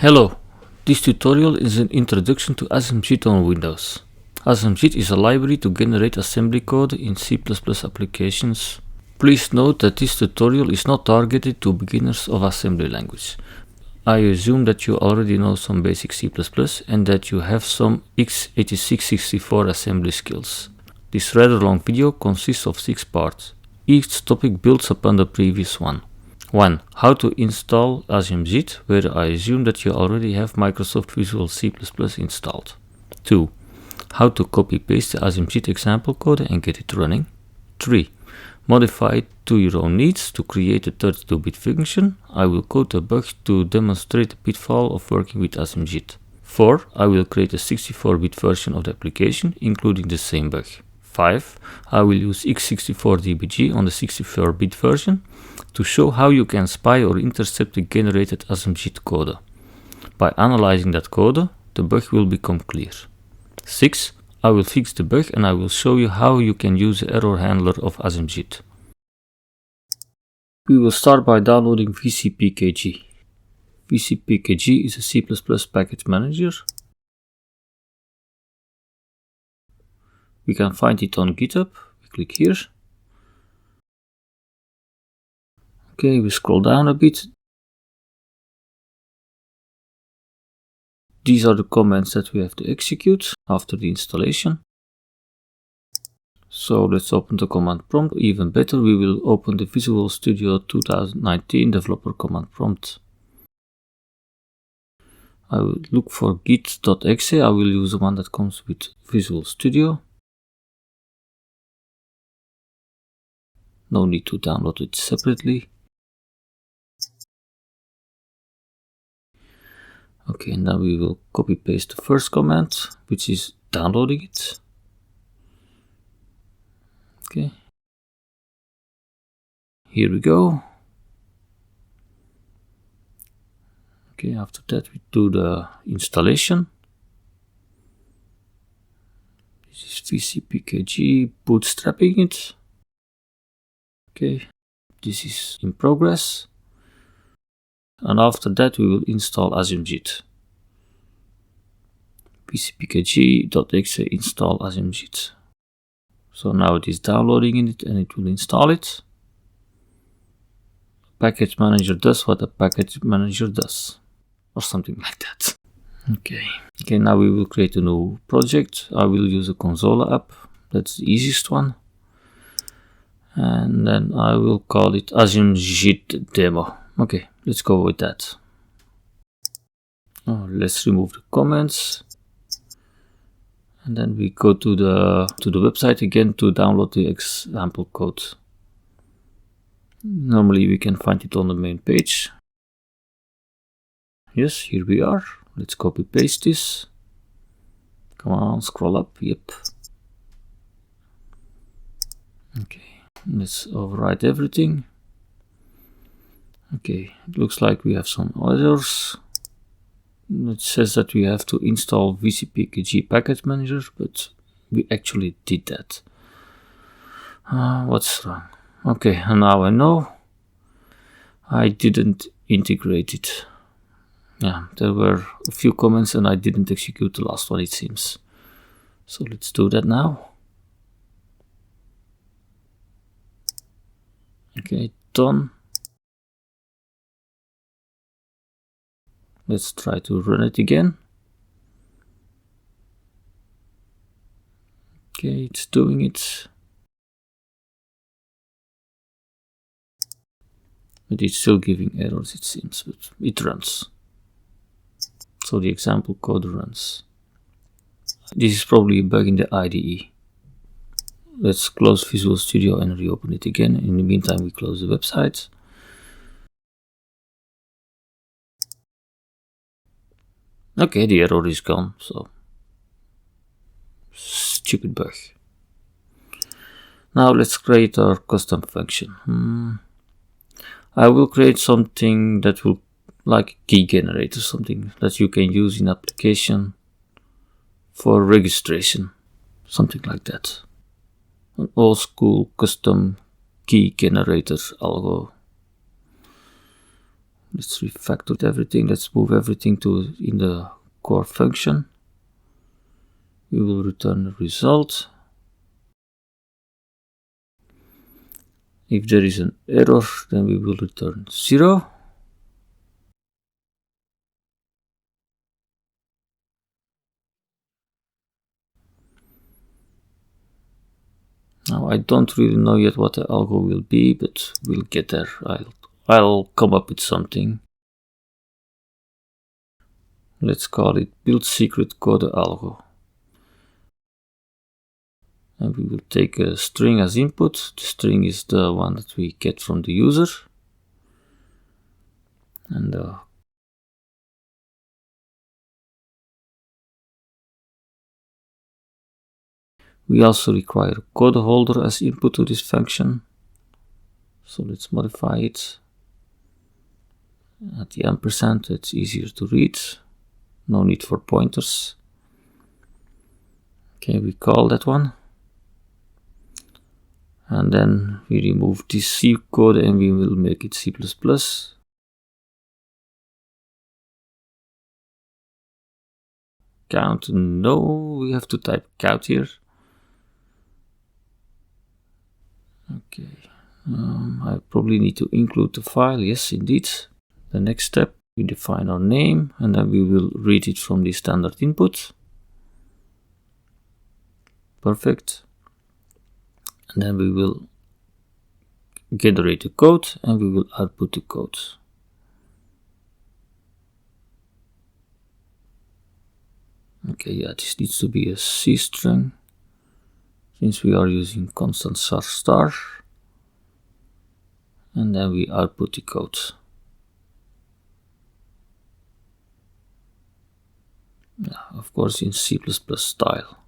Hello, this tutorial is an introduction to AsmJit on Windows. AsmJit is a library to generate assembly code in C++ applications. Please note that this tutorial is not targeted to beginners of assembly language. I assume that you already know some basic C++ and that you have some x86-64 assembly skills. This rather long video consists of 6 parts. Each topic builds upon the previous one. 1. How to install AsmJit, where I assume that you already have Microsoft Visual C++ installed. 2. How to copy-paste the AsmJit example code and get it running. 3. Modify it to your own needs to create a 32-bit function. I will code a bug to demonstrate the pitfall of working with AsmJit. 4. I will create a 64-bit version of the application, including the same bug. 5. I will use x64dbg on the 64-bit version to show how you can spy or intercept the generated AsmJit code. By analyzing that code, the bug will become clear. 6. I will fix the bug and I will show you how you can use the error handler of AsmJit. We will start by downloading vcpkg. vcpkg is a C++ package manager. We can find it on GitHub. We click here. Okay, we scroll down a bit. These are the commands that we have to execute after the installation. So let's open the command prompt. Even better, we will open the Visual Studio 2019 developer command prompt. I will look for git.exe. I will use the one that comes with Visual Studio. No need to download it separately. Okay, now we will copy paste the first command, which is downloading it. Okay. Here we go. Okay, after that we do the installation. This is vcpkg bootstrapping it. Okay, this is in progress. And after that we will install AsmJit. vcpkg.exe install AsmJit. So now it is downloading it and it will install it. Package manager does what a package manager does, or something like that. Okay, now we will create a new project. I will use a console app. That's the easiest one. And then I will call it AsmJit demo. Okay, let's go with that. Let's remove the comments. And then we go to the website again to download the example code. Normally we can find it on the main page. Yes, here we are. Let's copy paste this. Come on, scroll up. Yep. Okay, let's overwrite everything. Okay, it looks like we have some errors. It says that we have to install vcpkg package manager, but we actually did that. What's wrong? Okay, and now I know. I didn't integrate it. Yeah, there were a few comments and I didn't execute the last one, it seems. So let's do that now. Okay, done. Let's try to run it again. Okay, it's doing it. But it's still giving errors, it seems, but it runs. So the example code runs. This is probably a bug in the IDE. Let's close Visual Studio and reopen it again. In the meantime, we close the website. Okay, the error is gone, so stupid bug. Now let's create our custom function. I will create something that will, like a key generator, something that you can use in application for registration, something like that. An old school custom key generator algo. Let's refactor everything. Let's move everything to in the core function. We will return the result. If there is an error, then we will return 0. Now I don't really know yet what the algo will be, but we'll get there. I'll come up with something. Let's call it build secret code algo. And we will take a string as input. The string is the one that we get from the user. And we also require a code holder as input to this function. So let's modify it. At the ampersand, it's easier to read. No need for pointers. Okay, we call that one. And then we remove this C code and we will make it C++. Count, no, we have to type count here. Okay, I probably need to include the file, yes indeed. The next step, we define our name and then we will read it from the standard input. Perfect. And then we will generate the code and we will output the code. Okay, yeah, this needs to be a C string since we are using constant ***. And then we output the code. Yeah, of course in C++ style.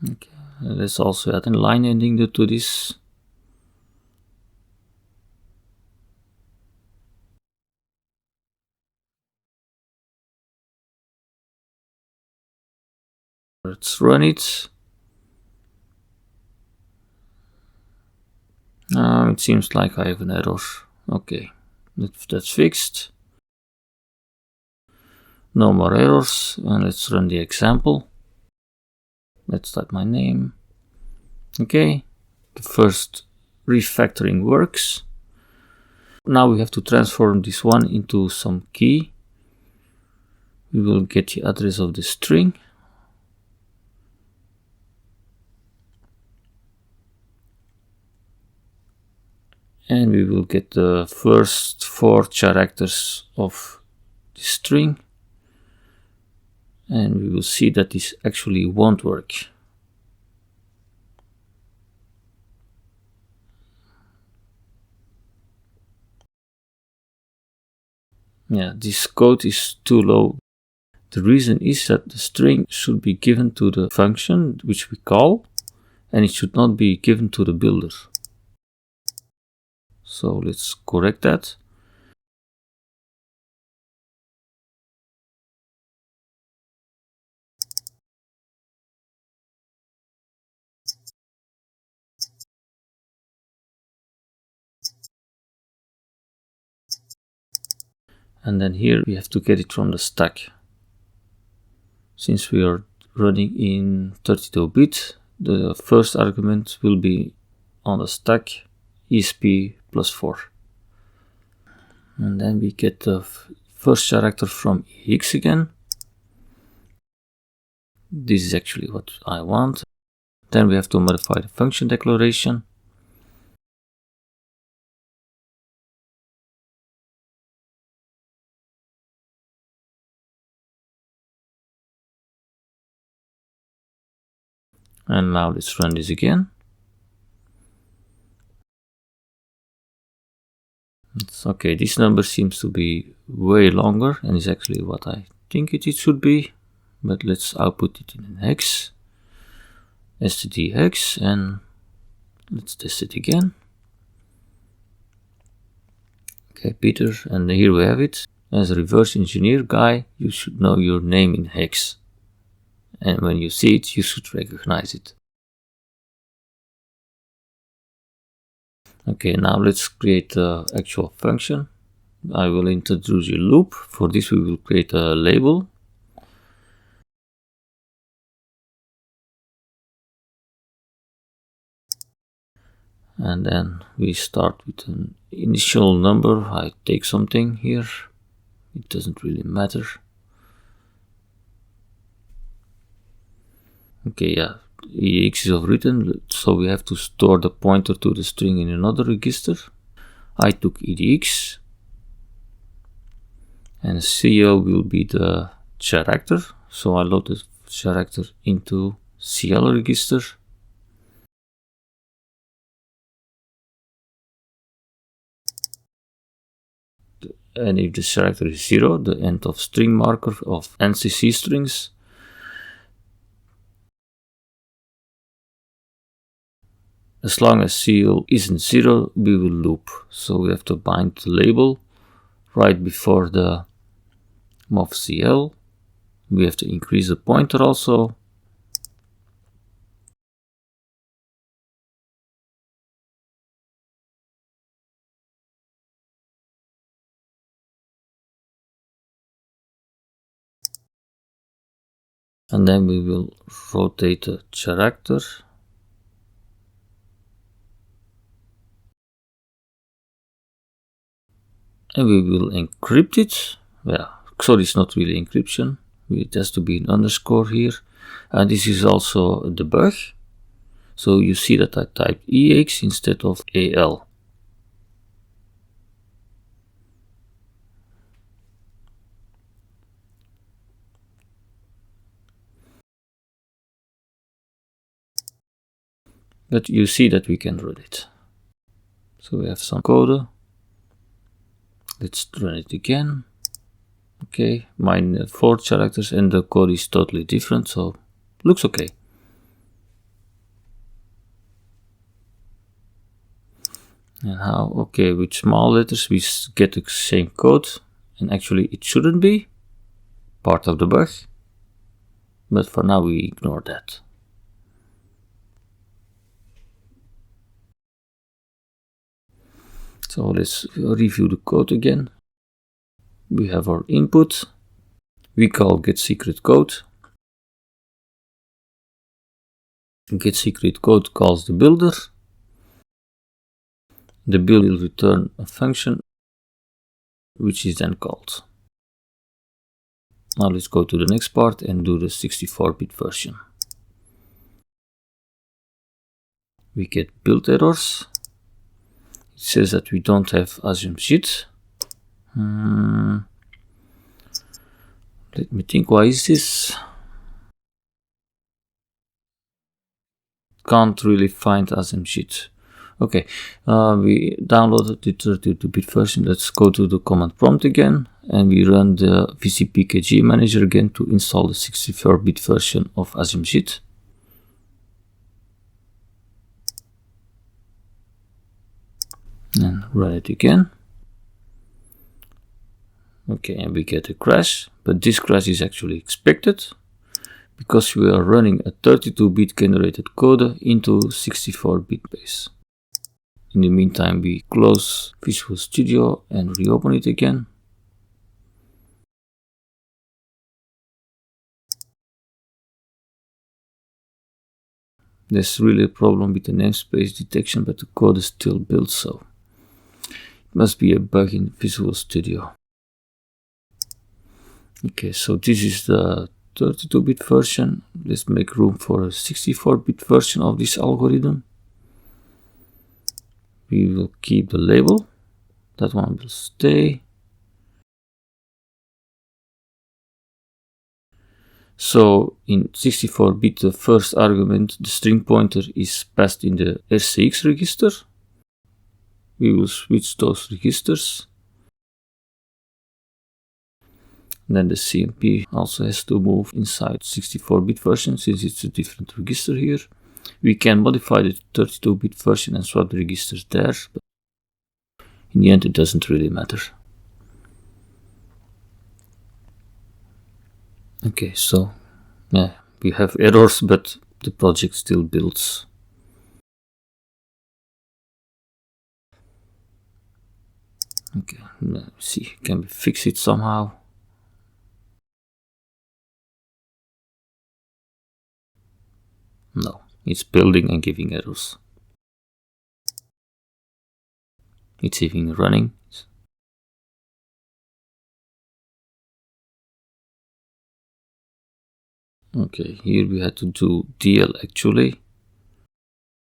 Okay, let's also add a line ending to this. Let's run it. It seems like I have an error. Okay, that's fixed. No more errors, and let's run the example. Let's type my name. Okay, the first refactoring works. Now we have to transform this one into some key. We will get the address of the string. And we will get the first 4 characters of the string. And we will see that this actually won't work. Yeah, this code is too low. The reason is that the string should be given to the function which we call, and it should not be given to the builder. So let's correct that. And then here we have to get it from the stack. Since we are running in 32-bit, the first argument will be on the stack ESP +4. And then we get the first character from EX again. This is actually what I want. Then we have to modify the function declaration. And now let's run this again. It's okay, this number seems to be way longer and is actually what I think it should be. But let's output it in hex, std hex, and let's test it again. Okay, Peter, and here we have it. As a reverse engineer guy, you should know your name in hex. And when you see it, you should recognize it. Okay, now let's create the actual function. I will introduce a loop. For this we will create a label. And then we start with an initial number. I take something here. It doesn't really matter. Okay, yeah, EX is overwritten, so we have to store the pointer to the string in another register. I took EDX, and CL will be the character, so I load the character into CL register. And if the character is 0, the end of string marker of NCC strings, as long as CL isn't 0, we will loop. So we have to bind the label right before the mov CL. We have to increase the pointer also. And then we will rotate the character. And we will encrypt it. Yeah, sorry, it's not really encryption. It has to be an underscore here. And this is also a debug. So you see that I typed EX instead of AL. But you see that we can run it. So we have some code. Let's run it again. Okay, mine 4 characters and the code is totally different, so looks okay. And how? Okay, with small letters we get the same code, and actually it shouldn't be part of the bug, but for now we ignore that. So let's review the code again. We have our input. We call getSecretCode. GetSecretCode calls the builder. The builder will return a function which is then called. Now let's go to the next part and do the 64-bit version. We get build errors. It says that we don't have AsmJit. Let me think, why is this? Can't really find AsmJit. Okay, we downloaded the 32-bit version. Let's go to the command prompt again, and we run the vcpkg manager again to install the 64-bit version of AsmJit. And run it again. Okay, and we get a crash, but this crash is actually expected because we are running a 32-bit generated code into 64-bit base. In the meantime, we close Visual Studio and reopen it again. There's really a problem with the namespace detection, but the code is still built, so it must be a bug in Visual Studio. Okay, so this is the 32-bit version. Let's make room for a 64-bit version of this algorithm. We will keep the label. That one will stay. So in 64-bit, the first argument, the string pointer, is passed in the RCX register. We will switch those registers. Then the CMP also has to move inside 64-bit version since it's a different register here. We can modify the 32-bit version and swap the registers there, but in the end it doesn't really matter. Okay, so yeah, we have errors, but the project still builds. Okay, let's see, can we fix it somehow? No, it's building and giving errors. It's even running. Okay, here we had to do DL actually.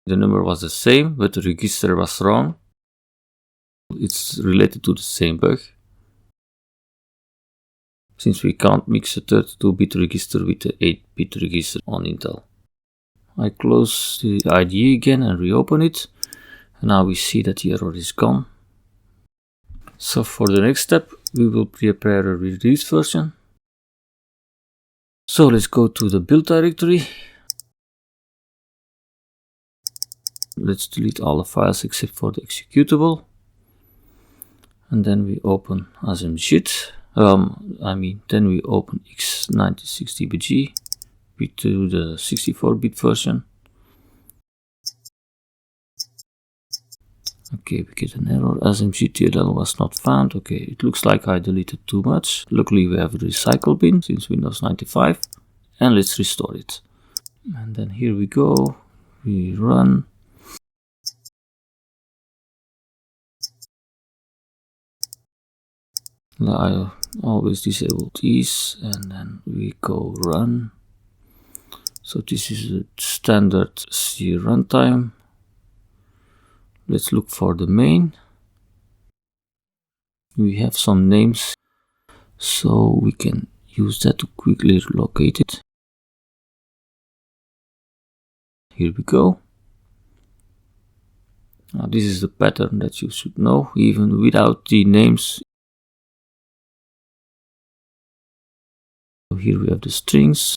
The number was the same, but the register was wrong. It's related to the same bug, since we can't mix a 32-bit register with the 8-bit register on Intel. I close the IDE again and reopen it. And now we see that the error is gone. So for the next step, we will prepare a release version. So let's go to the build directory. Let's delete all the files except for the executable. And then we open AsmJit. Then we open x64dbg. We do the 64-bit version. Okay, we get an error. AsmJit was not found. Okay, it looks like I deleted too much. Luckily we have a recycle bin since Windows 95. And let's restore it. And then here we go. We run. I always disable these and then we go run. So this is a standard C runtime. Let's look for the main. We have some names, so we can use that to quickly locate it. Here we go. Now this is the pattern that you should know, even without the names. Here we have the strings.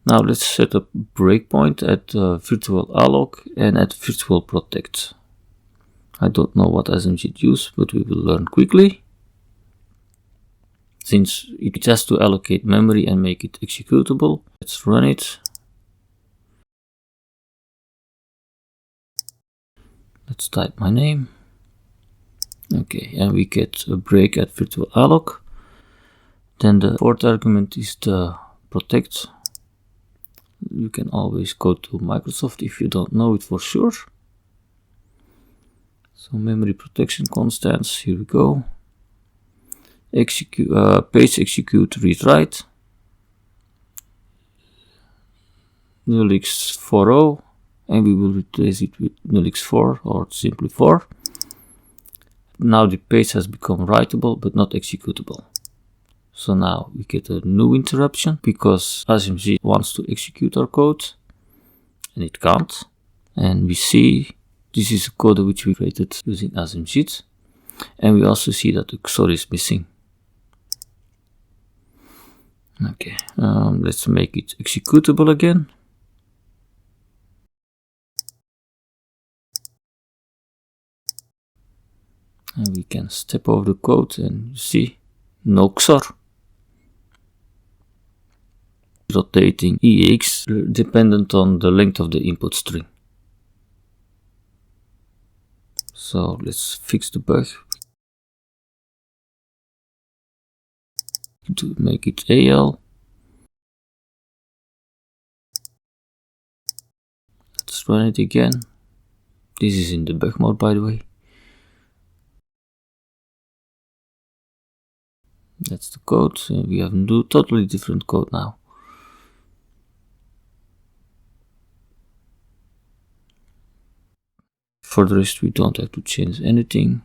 Now let's set up breakpoint at virtual alloc and at virtual protect. I don't know what AsmJit use, but we will learn quickly. Since it has to allocate memory and make it executable, let's run it. Let's type my name. Okay, and we get a break at virtual alloc. Then the fourth argument is the protect. You can always go to Microsoft if you don't know it for sure. So memory protection constants, here we go. Page execute read write. nullx 40, and we will replace it with nullx 4 or simply 4. Now the page has become writable but not executable. So now we get a new interruption because AsmJit wants to execute our code and it can't. And we see this is a code which we created using AsmJit. And we also see that the XOR is missing. Okay, let's make it executable again. And we can step over the code and see no XOR. Rotating EX dependent on the length of the input string. So let's fix the bug. To make it AL. Let's run it again. This is in debug mode, by the way. That's the code. We have a totally different code now. For the rest, we don't have to change anything.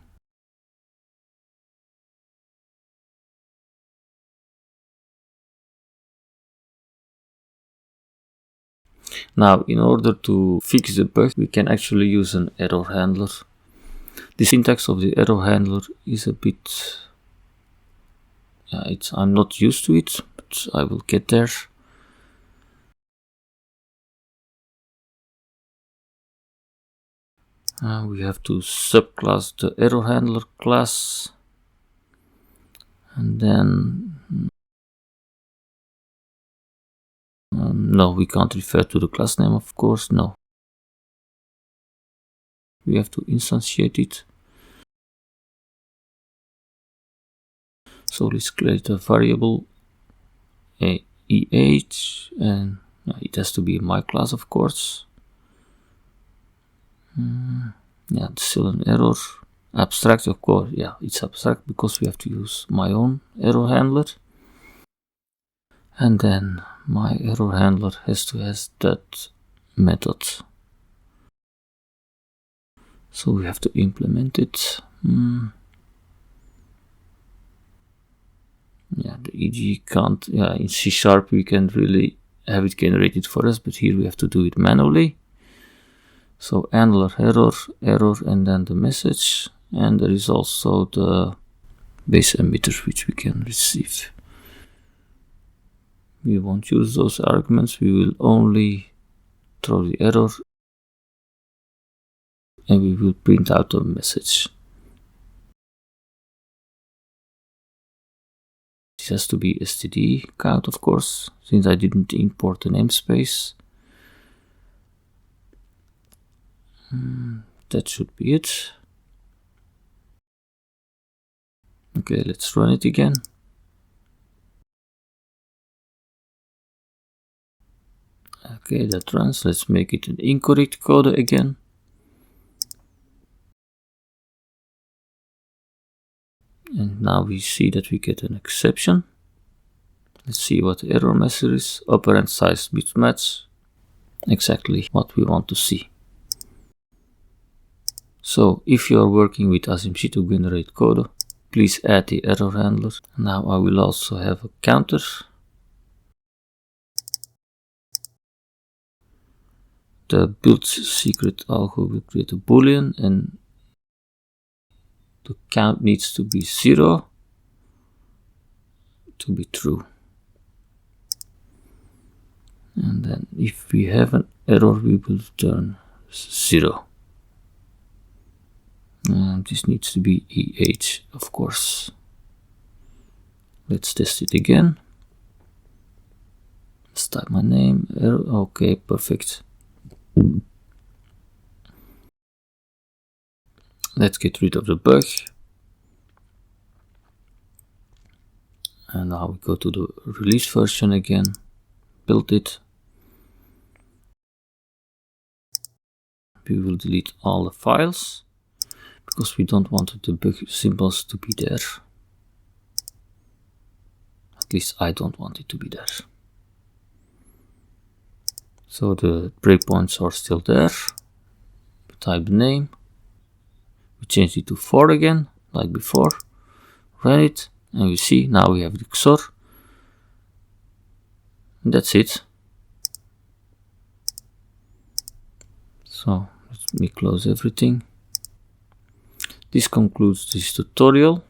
Now, in order to fix the bug, we can actually use an error handler. The syntax of the error handler is a bit... I'm not used to it, but I will get there. We have to subclass the error handler class. And then... no, we can't refer to the class name, of course, no. we have to instantiate it. So let's create a variable EH, and it has to be my class, of course. Yeah, it's still an error. Abstract, of course, yeah, it's abstract because we have to use my own error handler. And then my error handler has to have that method. So we have to implement it. Yeah, the EG can't, yeah, in C# we can really have it generated for us, but here we have to do it manually. So handler error, and then the message, and there is also the base emitter which we can receive. We won't use those arguments, we will only throw the error and we will print out a message. This has to be std count, of course, since I didn't import the namespace. That should be it. Okay, let's run it again. Okay, that runs. Let's make it an incorrect code again. And now we see that we get an exception. Let's see what the error message is. Operand size bit match. Exactly what we want to see. So if you are working with AsmJit to generate code, please add the error handler. Now I will also have a counter. The build secret algo will create a boolean, and the count needs to be 0 to be true. And then if we have an error, we will return 0. And this needs to be EH, of course. Let's test it again. Let's type my name. Error. Okay, perfect. Let's get rid of the bug. And now we go to the release version again, build it. We will delete all the files because we don't want the debug symbols to be there. At least I don't want it to be there. So the breakpoints are still there. We type the name. We change it to 4 again, like before. Run it, and we see now we have the XOR. And that's it. So let me close everything. This concludes this tutorial.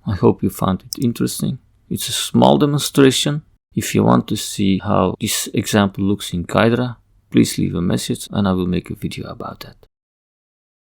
I hope you found it interesting. It's a small demonstration. If you want to see how this example looks in Hydra, please leave a message and I will make a video about that.